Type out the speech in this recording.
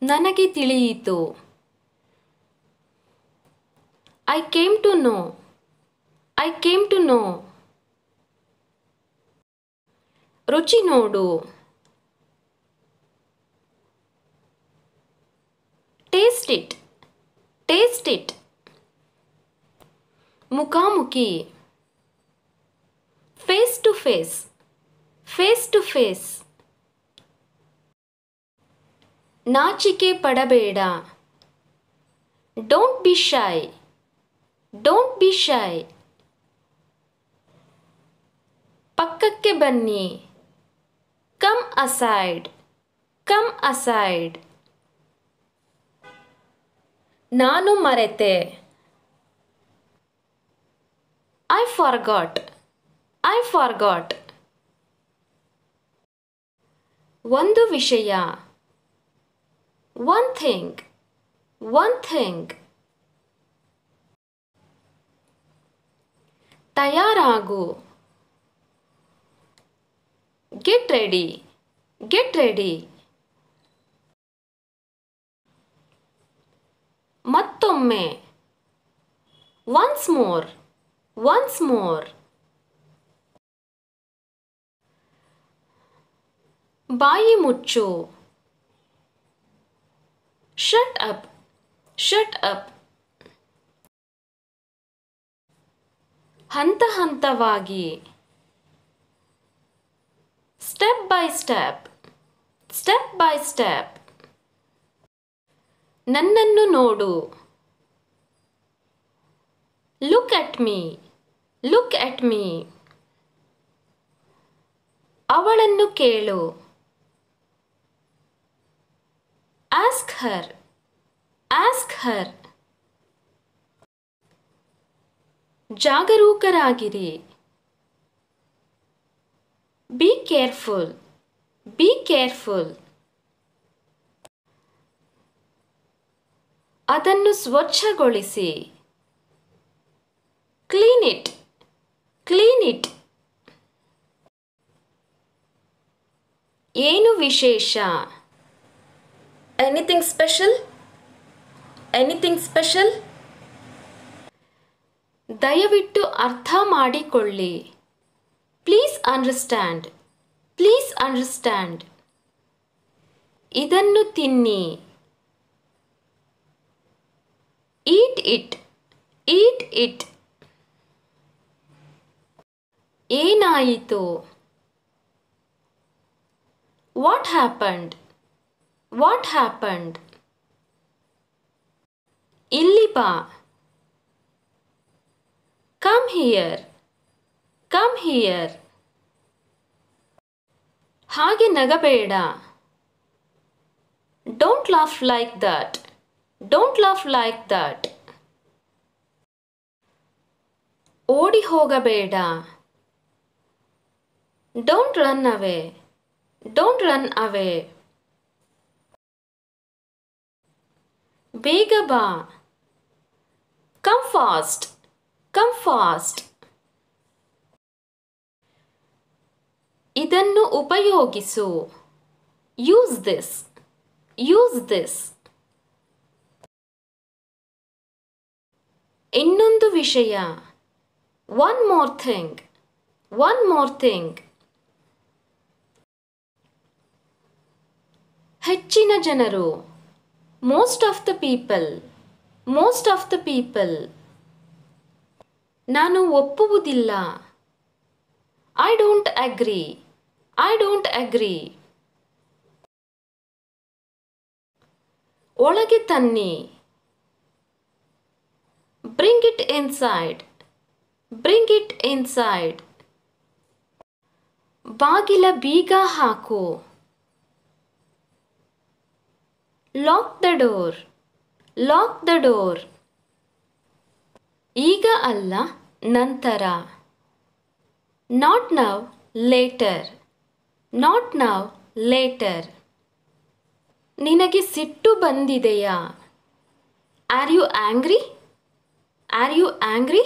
ನನಗೆ ತಿಳಿಯಿತು. I came to know. I came to know. ರುಚಿ ನೋಡು. Taste it. Taste it. ಮುಖಾಮುಖಿ. Face to face. Face to face. ನಾಚಿಕೆ ಪಡಬೇಡ. Don't be shy. Don't be shy. ಪಕ್ಕಕ್ಕೆ ಬನ್ನಿ. Come aside. Come aside. ನಾನು ಮರೆತೆ. I forgot. I forgot. ಒಂದು ವಿಷಯ. One thing. One thing. ತಯಾರಾಗು. Get ready. Get ready. ಮತ್ತೊಮ್ಮೆ. Once more. Once more. ಬಾಯಿ ಮುಚ್ಚು. Shut up. Shut up. ಹಂತ ಹಂತವಾಗಿ. Step by step. Step by step. ನನ್ನನ್ನು ನೋಡು. Look at me. Look at me. ಅವಳನ್ನು ಕೇಳು. Ask her. Ask her. ಜಾಗರೂಕರಾಗಿರಿ. Be careful. Be careful. ಅದನ್ನು ಸ್ವಚ್ಛಗೊಳಿಸಿ. Clean it. Clean it. ಏನು ವಿಶೇಷ? Anything special? Anything special? ದಯವಿಟ್ಟು ಅರ್ಥ ಮಾಡಿಕೊಳ್ಳಿ. Please understand. Please understand. ಇದನ್ನು ತಿನ್ನಿ. Eat it. Eat it. ಏನಾಯಿತು? What happened? What happened? ಇಲ್ಲಿ ಬಾ. Come here. Come here. ಹಾಗೆ ನಗಬೇಡ. Don't laugh like that. Don't laugh like that. ಓಡಿ ಹೋಗಬೇಡ. Don't run away. Don't run away. ಬೇಗ ಬಾ. Come fast. Come fast. ಇದನ್ನು ಉಪಯೋಗಿಸು. Use this. Use this. ಇನ್ನೊಂದು ವಿಷಯ. One more thing. One more thing. ಹೆಚ್ಚಿನ ಜನರು. Most of the people. Most of the people. ನಾನು ಒಪ್ಪುವುದಿಲ್ಲ. I don't agree. I don't agree. ಒಳಗೆ ತನ್ನಿ. Bring it inside. Bring it inside. ಬಾಗಿಲ ಬೀಗ ಹಾಕು. Lock the door. Lock the door. ಈಗ ಅಲ್ಲ, ನಂತರ. Not now, later. Not now, later. ನಿನಗೆ ಸಿಟ್ಟು ಬಂದಿದೆಯಾ? Are you angry? Are you angry?